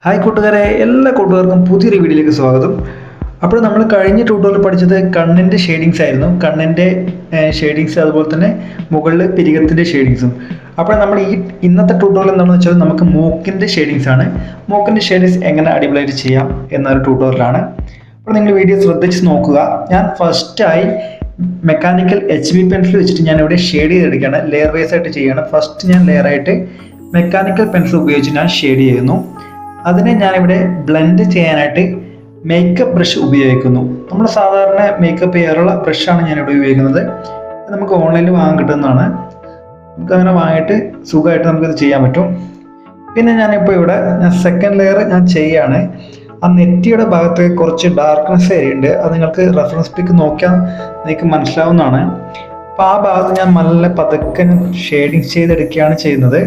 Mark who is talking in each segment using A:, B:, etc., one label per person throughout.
A: Hi കൂട്ടുകാരെ, എല്ലാ കൂട്ടുകാർക്കും പുതിയൊരു വീഡിയോയിലേക്ക് സ്വാഗതം. അപ്പോൾ നമ്മൾ കഴിഞ്ഞ ട്യൂട്ടോറിയൽ പഠിച്ചത് കണ്ണിൻ്റെ ഷെയ്ഡിങ്സ് ആയിരുന്നു. കണ്ണിൻ്റെ ഷെയ്ഡിങ്സ്, അതുപോലെ തന്നെ മുകളിൽ പിരികത്തിൻ്റെ ഷെയ്ഡിങ്സും. അപ്പോൾ നമ്മൾ ഇന്നത്തെ ട്യൂട്ടോറിയൽ എന്താണെന്ന് വെച്ചാൽ നമുക്ക് മൂക്കിൻ്റെ ഷെയ്ഡിങ്സ് ആണ്. മൂക്കിൻ്റെ ഷെയ്ഡിങ്സ് എങ്ങനെ അടിപൊളിയായിട്ട് ചെയ്യാം എന്നൊരു ട്യൂട്ടോറിയലാണ്. അപ്പോൾ നിങ്ങൾ വീഡിയോ ശ്രദ്ധിച്ച് നോക്കുക. ഞാൻ ഫസ്റ്റായി മെക്കാനിക്കൽ HB പെൻസിൽ വെച്ചിട്ട് ഞാൻ ഇവിടെ ഷെയ്ഡ് ചെയ്തെടുക്കുകയാണ്. ലെയർ വൈസ് ആയിട്ട് ചെയ്യുകയാണ്. ഫസ്റ്റ് ഞാൻ ലെയറായിട്ട് മെക്കാനിക്കൽ പെൻസിൽ ഉപയോഗിച്ച് ഞാൻ ഷെയ്ഡ് ചെയ്യുന്നു. അതിനെ ഞാനിവിടെ ബ്ലെൻഡ് ചെയ്യാനായിട്ട് മേക്കപ്പ് ബ്രഷ് ഉപയോഗിക്കുന്നു. നമ്മൾ സാധാരണ മേക്കപ്പ് ചെയ്യാറുള്ള ബ്രഷാണ് ഞാനിവിടെ ഉപയോഗിക്കുന്നത്. നമുക്ക് ഓൺലൈനിൽ വാങ്ങാൻ കിട്ടുന്നതാണ്. നമുക്കങ്ങനെ വാങ്ങിയിട്ട് സുഖമായിട്ട് നമുക്കിത് ചെയ്യാൻ പറ്റും. പിന്നെ ഞാനിപ്പോൾ ഇവിടെ സെക്കൻഡ് ലെയർ ഞാൻ ചെയ്യുകയാണ്. ആ നെറ്റിയുടെ ഭാഗത്ത് കുറച്ച് ഡാർക്ക്നെസ് ഏരിയ ഉണ്ട്. അത് നിങ്ങൾക്ക് റെഫറൻസ് പിക്ക് നോക്കിയാൽ നിങ്ങൾക്ക് മനസ്സിലാവുന്നതാണ്. അപ്പോൾ ആ ഭാഗത്ത് ഞാൻ നല്ല പതുക്കെ ഷെയ്ഡിങ് ചെയ്തെടുക്കുകയാണ് ചെയ്യുന്നത്.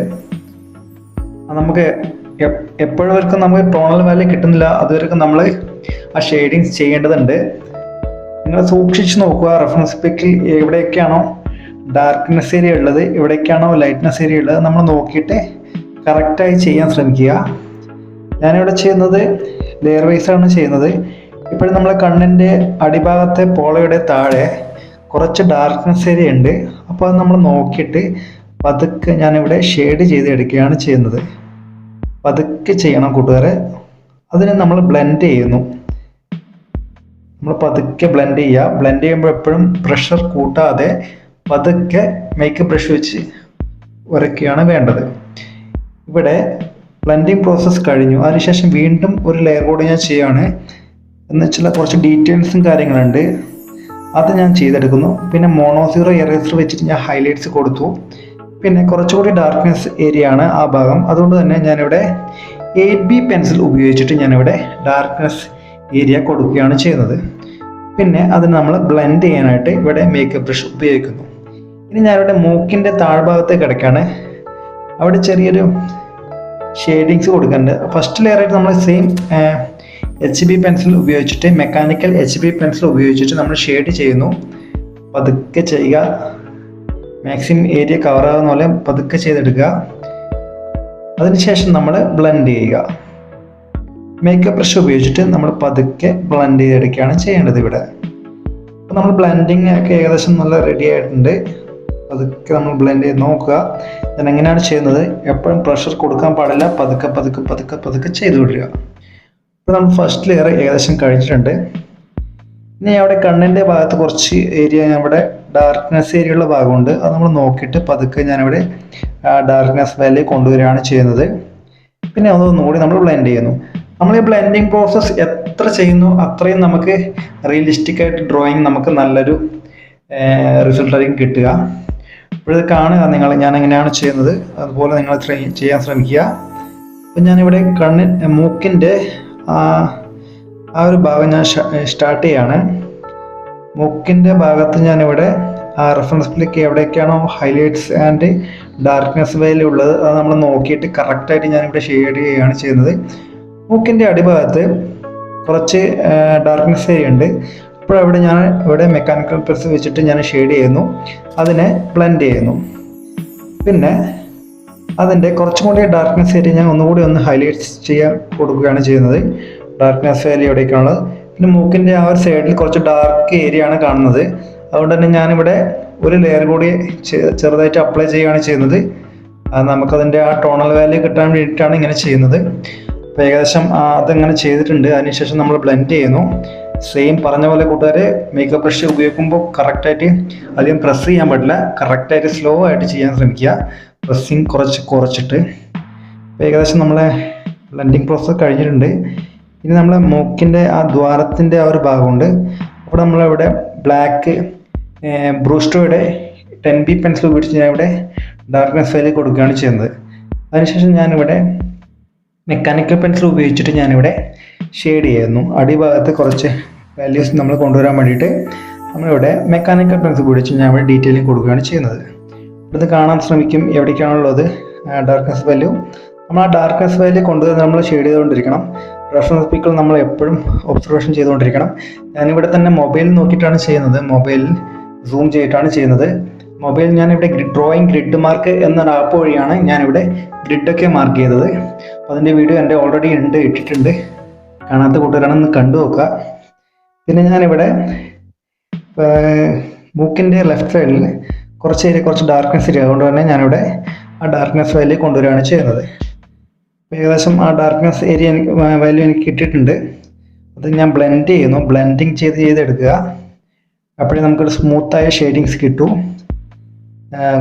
A: നമുക്ക് എപ്പോഴവർക്കും നമുക്ക് ടോണൽ വാല്യൂ കിട്ടുന്നില്ല, അതുവരെക്കും നമ്മൾ ആ ഷെയ്ഡിങ്സ് ചെയ്യേണ്ടതുണ്ട്. നിങ്ങൾ സൂക്ഷിച്ച് നോക്കുക. റെഫറൻസ് പിക്കിൽ എവിടെയൊക്കെയാണോ ഡാർക്ക്നെസ് ഏരിയ ഉള്ളത്, എവിടെയൊക്കെയാണോ ലൈറ്റ്നെസ് ഏരിയ ഉള്ളത്, നമ്മൾ നോക്കിയിട്ട് കറക്റ്റായി ചെയ്യാൻ ശ്രമിക്കുക. ഞാനിവിടെ ചെയ്യുന്നത് ലെയർ വൈസാണ് ചെയ്യുന്നത്. ഇപ്പോഴും നമ്മൾ കണ്ണിൻ്റെ അടിഭാഗത്തെ പോളയുടെ താഴെ കുറച്ച് ഡാർക്ക്നെസ് ഏരിയ ഉണ്ട്. അപ്പോൾ അത് നമ്മൾ നോക്കിയിട്ട് പതുക്കെ ഞാനിവിടെ ഷെയ്ഡ് ചെയ്തെടുക്കുകയാണ് ചെയ്യുന്നത്. പതുക്കെ ചെയ്യണം കൂട്ടുകാരെ. അതിനെ നമ്മൾ ബ്ലെൻഡ് ചെയ്യുന്നു. നമ്മൾ പതുക്കെ ബ്ലെൻഡ് ചെയ്യുക. ബ്ലെൻഡ് ചെയ്യുമ്പോൾ എപ്പോഴും പ്രഷർ കൂട്ടാതെ പതുക്കെ മേക്കപ്പ് ബ്രഷ് വെച്ച് ഉരയ്ക്കുകയാണ് വേണ്ടത്. ഇവിടെ ബ്ലെൻഡിങ് പ്രോസസ്സ് കഴിഞ്ഞു. അതിനുശേഷം വീണ്ടും ഒരു ലെയർ കൂടി ഞാൻ ചെയ്യുകയാണ്. എന്ന് വെച്ചാൽ കുറച്ച് ഡീറ്റെയിൽസും കാര്യങ്ങളുണ്ട്, അത് ഞാൻ ചെയ്തെടുക്കുന്നു. പിന്നെ മോണോസീറോ എറേസർ വെച്ചിട്ട് ഞാൻ ഹൈലൈറ്റ്സ് കൊടുത്തു. പിന്നെ കുറച്ചുകൂടി ഡാർക്ക്നെസ് ഏരിയ ആണ് ആ ഭാഗം. അതുകൊണ്ട് തന്നെ ഞാനിവിടെ 8B പെൻസിൽ ഉപയോഗിച്ചിട്ട് ഞാനിവിടെ ഡാർക്ക്നെസ് ഏരിയ കൊടുക്കുകയാണ് ചെയ്യുന്നത്. പിന്നെ അത് നമ്മൾ ബ്ലെൻഡ് ചെയ്യാനായിട്ട് ഇവിടെ മേക്കപ്പ് ബ്രഷ് ഉപയോഗിക്കുന്നു. ഇനി ഞാനിവിടെ മൂക്കിൻ്റെ താഴ്ഭാഗത്തേക്ക് കിടക്കുകയാണ്. അവിടെ ചെറിയൊരു ഷെയ്ഡിങ്സ് കൊടുക്കുന്നുണ്ട്. ഫസ്റ്റ് ലെയറായിട്ട് നമ്മൾ സെയിം HB പെൻസിൽ ഉപയോഗിച്ചിട്ട് മെക്കാനിക്കൽ HB പെൻസിൽ ഉപയോഗിച്ചിട്ട് നമ്മൾ ഷെയ്ഡ് ചെയ്യുന്നു. പതുക്കെ ചെയ്യുക. മാക്സിമം ഏരിയ കവർ ആകുന്ന പോലെ പതുക്കെ ചെയ്തെടുക്കുക. അതിനുശേഷം നമ്മൾ ബ്ലെൻഡ് ചെയ്യുക. മേക്കപ്പ് ബ്രഷ് ഉപയോഗിച്ചിട്ട് നമ്മൾ പതുക്കെ ബ്ലെൻഡ് ചെയ്തെടുക്കുകയാണ് ചെയ്യേണ്ടത് ഇവിടെ. അപ്പോൾ നമ്മൾ ബ്ലെൻഡിങ് ഒക്കെ ഏകദേശം നല്ല റെഡി ആയിട്ടുണ്ട്. പതുക്കെ നമ്മൾ ബ്ലെൻഡ് ചെയ്ത് നോക്കുക. ഞാൻ എങ്ങനെയാണ് ചെയ്യുന്നത്, എപ്പോഴും പ്രഷർ കൊടുക്കാൻ പാടില്ല. പതുക്കെ പതുക്കെ പതുക്കെ പതുക്കെ ചെയ്ത് വിടുക. ഇപ്പോൾ നമ്മൾ ഫസ്റ്റ് ലെയർ ഏകദേശം കഴിഞ്ഞിട്ടുണ്ട്. ഇനി അവിടെ കണ്ണിൻ്റെ ഭാഗത്ത് കുറച്ച് ഏരിയ അവിടെ ഡാർക്ക്നെസ് ഏരിയ ഉള്ള ഭാഗമുണ്ട്. അത് നമ്മൾ നോക്കിയിട്ട് പതുക്കെ ഞാനിവിടെ ഡാർക്ക്നെസ് വാല്യൂ കൊണ്ടുവരികയാണ് ചെയ്യുന്നത്. പിന്നെ അതൊന്നുകൂടി നമ്മൾ ബ്ലെൻഡ് ചെയ്യുന്നു. നമ്മൾ ഈ ബ്ലെൻഡിങ് പ്രോസസ്സ് എത്ര ചെയ്യുന്നു അത്രയും നമുക്ക് റിയലിസ്റ്റിക് ആയിട്ട് ഡ്രോയിങ് നമുക്ക് നല്ലൊരു റിസൾട്ടായിരിക്കും കിട്ടുക. ഇപ്പോഴത് കാണുക നിങ്ങൾ, ഞാൻ എങ്ങനെയാണ് ചെയ്യുന്നത് അതുപോലെ നിങ്ങൾ ചെയ്യാൻ ശ്രമിക്കുക. അപ്പം ഞാനിവിടെ മൂക്കിൻ്റെ ആ ഒരു ഭാഗം ഞാൻ സ്റ്റാർട്ട് ചെയ്യാണ്. മൂക്കിൻ്റെ ഭാഗത്ത് ഞാനിവിടെ റെഫറൻസ് പിക്ക് എവിടെയൊക്കെയാണോ ഹൈലൈറ്റ്സ് ആൻഡ് ഡാർക്ക്നെസ് വാല്യൂ ഉള്ളത് അത് നമ്മൾ നോക്കിയിട്ട് കറക്റ്റായിട്ട് ഞാനിവിടെ ഷെയ്ഡ് ചെയ്യുകയാണ് ചെയ്യുന്നത്. മൂക്കിൻ്റെ അടിഭാഗത്ത് കുറച്ച് ഡാർക്ക്നെസ് ഏരിയ ഉണ്ട്. അപ്പോൾ ഞാൻ ഇവിടെ മെക്കാനിക്കൽ പെൻസിൽ വെച്ചിട്ട് ഞാൻ ഷെയ്ഡ് ചെയ്യുന്നു. അതിനെ ബ്ലെൻഡ് ചെയ്യുന്നു. പിന്നെ അതിൻ്റെ കുറച്ചും കൂടി ഡാർക്ക്നെസ് ഏരിയ ഞാൻ ഒന്നുകൂടി ഹൈലൈറ്റ്സ് ചെയ്യാൻ കൊടുക്കുകയാണ് ചെയ്യുന്നത്. ഡാർക്ക്നെസ് വാല്യൂ എവിടേക്കാണുള്ളത്. പിന്നെ മൂക്കിൻ്റെ ആ ഒരു സൈഡിൽ കുറച്ച് ഡാർക്ക് ഏരിയ ആണ് കാണുന്നത്. അതുകൊണ്ട് തന്നെ ഞാനിവിടെ ഒരു ലെയർ കൂടി ചെറുതായിട്ട് അപ്ലൈ ചെയ്യുകയാണ് ചെയ്യുന്നത്. നമുക്കതിൻ്റെ ആ ടോണൽ വാല്യൂ കിട്ടാൻ വേണ്ടിയിട്ടാണ് ഇങ്ങനെ ചെയ്യുന്നത്. അപ്പോൾ ഏകദേശം അതങ്ങനെ ചെയ്തിട്ടുണ്ട്. അതിനുശേഷം നമ്മൾ ബ്ലെൻഡ് ചെയ്യുന്നു. സെയിം പറഞ്ഞ പോലെ കൂട്ടുകാരെ, മേക്കപ്പ് ബ്രഷ് ഉപയോഗിക്കുമ്പോൾ കറക്റ്റായിട്ട് അധികം പ്രസ് ചെയ്യാൻ പാടില്ല. കറക്റ്റായിട്ട് സ്ലോ ആയിട്ട് ചെയ്യാൻ ശ്രമിക്കുക. പ്രസ്സിങ് കുറച്ചിട്ട്. അപ്പോൾ ഏകദേശം നമ്മളെ ബ്ലെൻഡിങ് പ്രോസസ്സ് കഴിഞ്ഞിട്ടുണ്ട്. ഇനി നമ്മളെ മൂക്കിൻ്റെ ആ ദ്വാരത്തിൻ്റെ ആ ഒരു ഭാഗമുണ്ട്. അപ്പോൾ നമ്മളിവിടെ ബ്ലാക്ക് ബ്രൂസ്ട്രോയുടെ 10B പെൻസിൽ ഉപയോഗിച്ച് ഞാനിവിടെ ഡാർക്ക്നെസ് വാല്യൂ കൊടുക്കുകയാണ് ചെയ്യുന്നത്. അതിനുശേഷം ഞാനിവിടെ മെക്കാനിക്കൽ പെൻസിൽ ഉപയോഗിച്ചിട്ട് ഞാനിവിടെ ഷെയ്ഡ് ചെയ്യുന്നു. അടിഭാഗത്ത് കുറച്ച് വാല്യൂസ് നമ്മൾ കൊണ്ടുവരാൻ വേണ്ടിയിട്ട് നമ്മളിവിടെ മെക്കാനിക്കൽ പെൻസിൽ ഉപയോഗിച്ച് ഞാൻ ഇവിടെ ഡീറ്റെയിലിംഗ് കൊടുക്കുകയാണ് ചെയ്യുന്നത്. ഇത് കാണാൻ ശ്രമിക്കും എവിടേക്കാണുള്ളത് ഡാർക്ക്നെസ് വാല്യൂ. നമ്മൾ ആ ഡാർക്ക്നെസ് വാല്യൂ കൊണ്ടുവന്ന് നമ്മൾ ഷെയ്ഡ് ചെയ്തുകൊണ്ടിരിക്കണം. റെഫറൻസ് പിക്കുകൾ നമ്മൾ എപ്പോഴും ഒബ്സർവേഷൻ ചെയ്തുകൊണ്ടിരിക്കണം. ഞാനിവിടെ തന്നെ മൊബൈൽ നോക്കിയിട്ടാണ് ചെയ്യുന്നത്. മൊബൈലിൽ സൂം ചെയ്തിട്ടാണ് ചെയ്യുന്നത്. മൊബൈൽ ഞാനിവിടെ ഡ്രോയിങ് ഗ്രിഡ് മാർക്ക് എന്നൊരു ആപ്പ് വഴിയാണ് ഞാനിവിടെ ഗ്രിഡൊക്കെ മാർക്ക് ചെയ്തത്. അപ്പോൾ അതിൻ്റെ വീഡിയോ എൻ്റെ ഓൾറെഡി ഇട്ടിട്ടുണ്ട്. കാണാത്ത കൂട്ടുകാരാണെന്ന് കണ്ടു നോക്കുക. പിന്നെ ഞാനിവിടെ മൂക്കിൻ്റെ ലെഫ്റ്റ് സൈഡിൽ കുറച്ച് ഡാർക്ക്നെസ് ഇരിക്കുക. അതുകൊണ്ട് തന്നെ ഞാനിവിടെ ആ ഡാർക്ക്നെസ് വാല്യൂ കൊണ്ടുവരികയാണ് ചെയ്യുന്നത്. ഏകദേശം ആ ഡാർക്ക്നെസ് ഏരിയ വാല്യൂ എനിക്ക് കിട്ടിയിട്ടുണ്ട്. അത് ഞാൻ ബ്ലെൻഡ് ചെയ്യുന്നു. ബ്ലെൻഡിങ് ചെയ്തെടുക്കുക. അപ്പോഴേ നമുക്കൊരു സ്മൂത്തായ ഷെയ്ഡിങ്സ് കിട്ടും.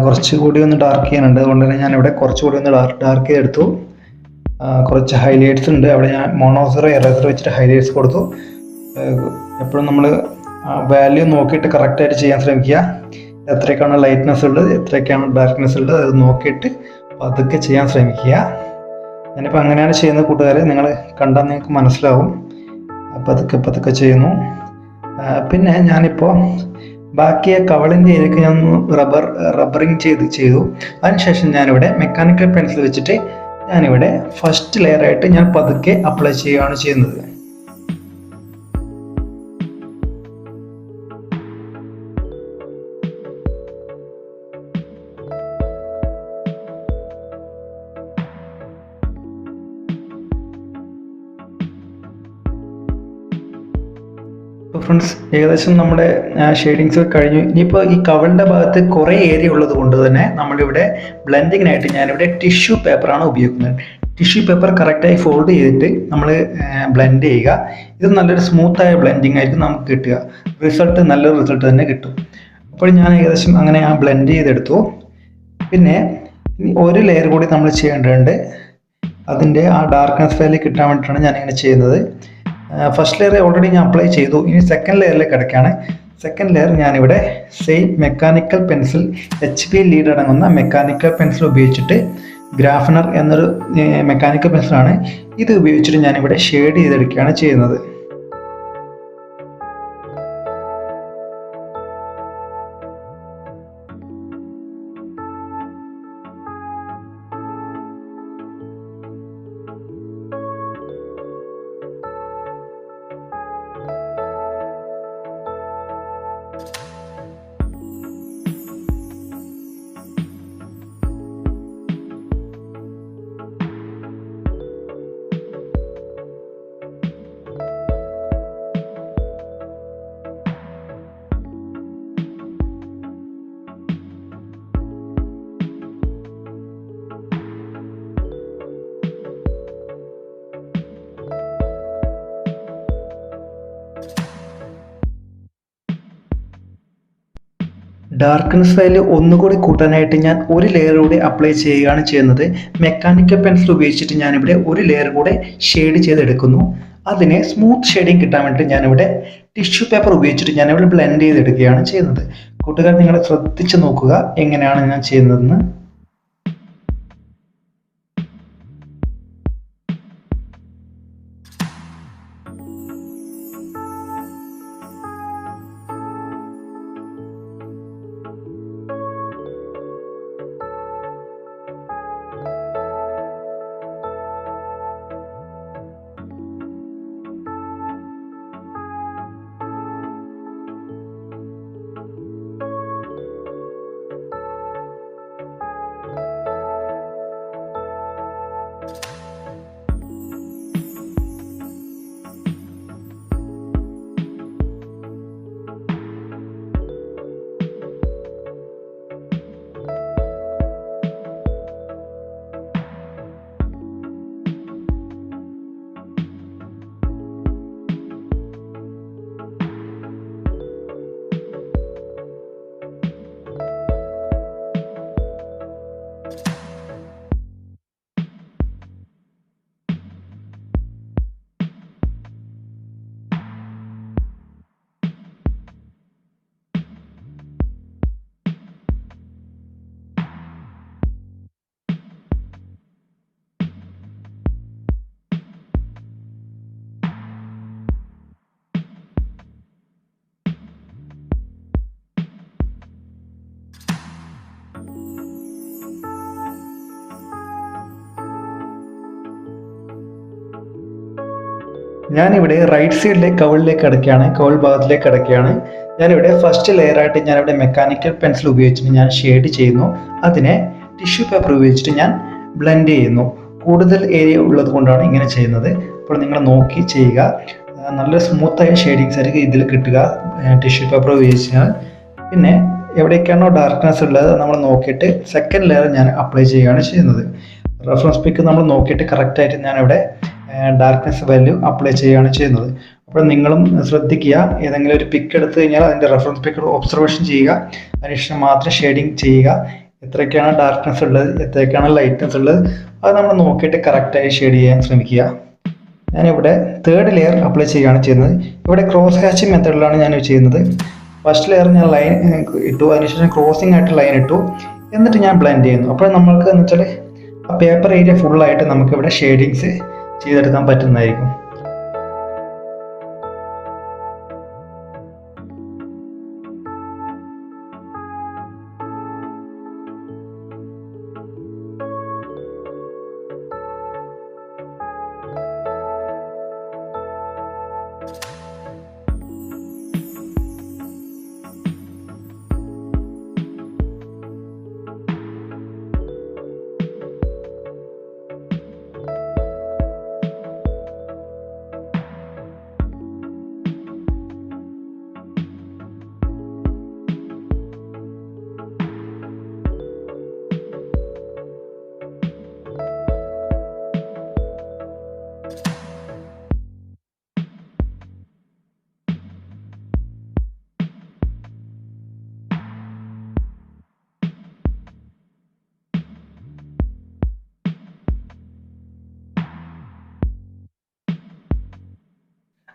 A: കുറച്ചുകൂടി ഒന്ന് ഡാർക്ക് ചെയ്യാനുണ്ട്. അതുകൊണ്ട് തന്നെ ഞാനിവിടെ കുറച്ചുകൂടി ഒന്ന് ഡാർക്ക് ചെയ്തെടുത്തു. കുറച്ച് ഹൈലൈറ്റ്സ് ഉണ്ട്. അവിടെ ഞാൻ മോണോസർ എറേസർ വെച്ചിട്ട് ഹൈലൈറ്റ്സ് കൊടുത്തു. എപ്പോഴും നമ്മൾ വാല്യൂ നോക്കിയിട്ട് കറക്റ്റായിട്ട് ചെയ്യാൻ ശ്രമിക്കുക. എത്രയൊക്കെയാണ് ലൈറ്റ്നെസ് ഉള്ളത്, എത്രയൊക്കെയാണ് ഡാർക്ക്നെസ് ഉള്ളത്, അത് നോക്കിയിട്ട് അതൊക്കെ ചെയ്യാൻ ശ്രമിക്കുക. ഞാനിപ്പോൾ അങ്ങനെയാണ് ചെയ്യുന്നത് കൂട്ടുകാരെ. നിങ്ങൾ കണ്ടാൽ നിങ്ങൾക്ക് മനസ്സിലാവും. പതുക്കെ ചെയ്യുന്നു. പിന്നെ ഞാനിപ്പോൾ ബാക്കിയ കവളിൻ്റെ ഏരിയക്ക് ഞാൻ റബ്ബറിങ് ചെയ്തു. അതിനുശേഷം ഞാനിവിടെ മെക്കാനിക്കൽ പെൻസിൽ വെച്ചിട്ട് ഞാനിവിടെ ഫസ്റ്റ് ലെയറായിട്ട് ഞാൻ പതുക്കെ അപ്ലൈ ചെയ്യുകയാണ് ചെയ്യുന്നത്. ഫ്രണ്ട്സ്, ഏകദേശം നമ്മുടെ ഷെയ്ഡിങ്സ് കഴിഞ്ഞു. ഇനിയിപ്പോൾ ഈ കവളിൻ്റെ ഭാഗത്ത് കുറേ ഏരിയ ഉള്ളത് കൊണ്ട് തന്നെ നമ്മളിവിടെ ബ്ലെൻഡിങ്ങിനായിട്ട് ഞാനിവിടെ ടിഷ്യൂ പേപ്പറാണ് ഉപയോഗിക്കുന്നത്. ടിഷ്യൂ പേപ്പർ കറക്റ്റായി ഫോൾഡ് ചെയ്തിട്ട് നമ്മൾ ബ്ലെൻഡ് ചെയ്യുക. ഇത് നല്ലൊരു സ്മൂത്തായ ബ്ലെൻഡിങ് ആയിരിക്കും നമുക്ക് കിട്ടുക. നല്ലൊരു റിസൾട്ട് തന്നെ കിട്ടും. അപ്പോൾ ഞാൻ ഏകദേശം അങ്ങനെ ബ്ലെൻഡ് ചെയ്തെടുത്തു. പിന്നെ ഒരു ലെയർ കൂടി നമ്മൾ ചെയ്യേണ്ടതുണ്ട്. അതിൻ്റെ ആ ഡാർക്ക്നെസ് വാല്യൂ കിട്ടാൻ വേണ്ടിയിട്ടാണ് ഞാനിങ്ങനെ ചെയ്യുന്നത്. ഫസ്റ്റ് ലെയർ ഓൾറെഡി ഞാൻ അപ്ലൈ ചെയ്തു. ഇനി സെക്കൻഡ് ലെയറിലേക്ക് കിടക്കുകയാണ്. സെക്കൻഡ് ലെയർ ഞാനിവിടെ same mechanical pencil HP lead അടങ്ങുന്ന മെക്കാനിക്കൽ പെൻസിൽ ഉപയോഗിച്ചിട്ട് ഗ്രാഫ്നർ എന്നൊരു മെക്കാനിക്കൽ പെൻസിലാണ്. ഇത് ഉപയോഗിച്ചിട്ട് ഞാനിവിടെ ഷെയ്ഡ് ചെയ്തെടുക്കുകയാണ് ചെയ്യുന്നത്. ഡാർക്ക്നെസ് വാല്യൂ ഒന്നുകൂടി കൂട്ടാനായിട്ട് ഞാൻ ഒരു ലെയർ കൂടി അപ്ലൈ ചെയ്യുകയാണ് ചെയ്യുന്നത്. മെക്കാനിക്കൽ പെൻസിൽ ഉപയോഗിച്ചിട്ട് ഞാനിവിടെ ഒരു ലെയർ കൂടെ ഷെയ്ഡ് ചെയ്തെടുക്കുന്നു. അതിനെ സ്മൂത്ത് ഷെയ്ഡിങ് കിട്ടാൻ വേണ്ടി ഞാനിവിടെ ടിഷ്യൂ പേപ്പർ ഉപയോഗിച്ചിട്ട് ഞാനിവിടെ ബ്ലെൻഡ് ചെയ്തെടുക്കുകയാണ് ചെയ്യുന്നത്. കൂട്ടുകാർ, നിങ്ങൾ ശ്രദ്ധിച്ച് നോക്കുക എങ്ങനെയാണ് ഞാൻ ചെയ്യുന്നതെന്ന്. ഞാനിവിടെ റൈറ്റ് സൈഡിലെ കവളിലേക്ക് കിടക്കുകയാണ്, കവൾ ഭാഗത്തിലേക്ക് കിടക്കുകയാണ്. ഞാനിവിടെ ഫസ്റ്റ് ലെയറായിട്ട് ഞാനിവിടെ മെക്കാനിക്കൽ പെൻസിൽ ഉപയോഗിച്ചിട്ട് ഞാൻ ഷെയ്ഡ് ചെയ്യുന്നു. അതിനെ ടിഷ്യൂ പേപ്പർ ഉപയോഗിച്ചിട്ട് ഞാൻ ബ്ലെൻഡ് ചെയ്യുന്നു. കൂടുതൽ ഏരിയ ഉള്ളത് കൊണ്ടാണ് ഇങ്ങനെ ചെയ്യുന്നത്. അപ്പോൾ നിങ്ങൾ നോക്കി ചെയ്യുക. നല്ല സ്മൂത്തായ ഷെയ്ഡിങ്സ് ആയിരിക്കും ഇതിൽ കിട്ടുക ടിഷ്യൂ പേപ്പർ ഉപയോഗിച്ചാൽ. പിന്നെ എവിടേക്കാണോ ഡാർക്ക്നെസ് ഉള്ളത് നമ്മൾ നോക്കിയിട്ട് സെക്കൻഡ് ലെയർ ഞാൻ അപ്ലൈ ചെയ്യുകയാണ് ചെയ്യുന്നത്. റെഫറൻസ് പിക്ക് നമ്മൾ നോക്കിയിട്ട് കറക്റ്റായിട്ട് ഞാനിവിടെ ഡാർക്ക്നെസ് വാല്യൂ അപ്ലൈ ചെയ്യുകയാണ് ചെയ്യുന്നത്. അപ്പോൾ നിങ്ങളും ശ്രദ്ധിക്കുക, ഏതെങ്കിലും ഒരു പിക്ക് എടുത്തു കഴിഞ്ഞാൽ അതിൻ്റെ റെഫറൻസ് പിക്ക് ഒബ്സർവേഷൻ ചെയ്യുക, അതിനുശേഷം മാത്രം ഷെയ്ഡിങ് ചെയ്യുക. എത്രയൊക്കെയാണ് ഡാർക്ക്നെസ് ഉള്ളത്, എത്രയൊക്കെയാണ് ലൈറ്റ്നെസ് ഉള്ളത്, അത് നമ്മൾ നോക്കിയിട്ട് കറക്റ്റായി ഷെയ്ഡ് ചെയ്യാൻ ശ്രമിക്കുക. ഞാനിവിടെ തേർഡ് ലെയർ അപ്ലൈ ചെയ്യുകയാണ് ചെയ്യുന്നത്. ഇവിടെ ക്രോസ് ഹാച്ചിങ് മെത്തേഡിലാണ് ഞാൻ ചെയ്യുന്നത്. ഫസ്റ്റ് ലെയർ ഞാൻ ലൈൻ ഇട്ടു, അതിനുശേഷം ക്രോസിംഗ് ആയിട്ട് ലൈൻ ഇട്ടു, എന്നിട്ട് ഞാൻ ബ്ലെൻഡ് ചെയ്യുന്നു. അപ്പോൾ നമ്മൾക്ക് എന്ന് വെച്ചാൽ ആ പേപ്പർ ഏരിയ ഫുള്ളായിട്ട് നമുക്കിവിടെ ഷെയ്ഡിങ്സ് ചെയ്തെടുക്കാൻ പറ്റുന്നതായിരിക്കും.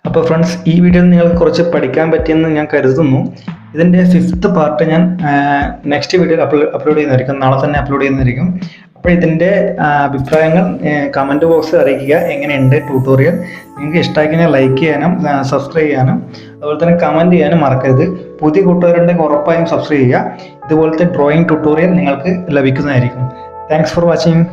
A: അപ്പോൾ ഫ്രണ്ട്സ്, ഈ വീഡിയോയിൽ നിങ്ങൾക്ക് കുറച്ച് പഠിക്കാൻ പറ്റിയെന്ന് ഞാൻ കരുതുന്നു. ഇതിൻ്റെ 5th പാർട്ട് ഞാൻ നെക്സ്റ്റ് വീഡിയോയിൽ അപ്ലോഡ് ചെയ്യുന്നതായിരിക്കും, നാളെ തന്നെ അപ്ലോഡ് ചെയ്യുന്നതായിരിക്കും. അപ്പോൾ ഇതിൻ്റെ അഭിപ്രായങ്ങൾ കമൻറ്റ് ബോക്സിൽ അറിയിക്കുക. എങ്ങനെയുണ്ട് ട്യൂട്ടോറിയൽ? നിങ്ങൾക്ക് ഇഷ്ടമായി കഴിഞ്ഞാൽ ലൈക്ക് ചെയ്യാനും സബ്സ്ക്രൈബ് ചെയ്യാനും അതുപോലെ തന്നെ കമൻറ്റ് ചെയ്യാനും മറക്കരുത്. പുതിയ കൂട്ടുകാരുണ്ടെങ്കിൽ ഉറപ്പായും സബ്സ്ക്രൈബ് ചെയ്യുക. ഇതുപോലത്തെ ഡ്രോയിങ് ട്യൂട്ടോറിയൽ നിങ്ങൾക്ക് ലഭിക്കുന്നതായിരിക്കും. Thanks for watching.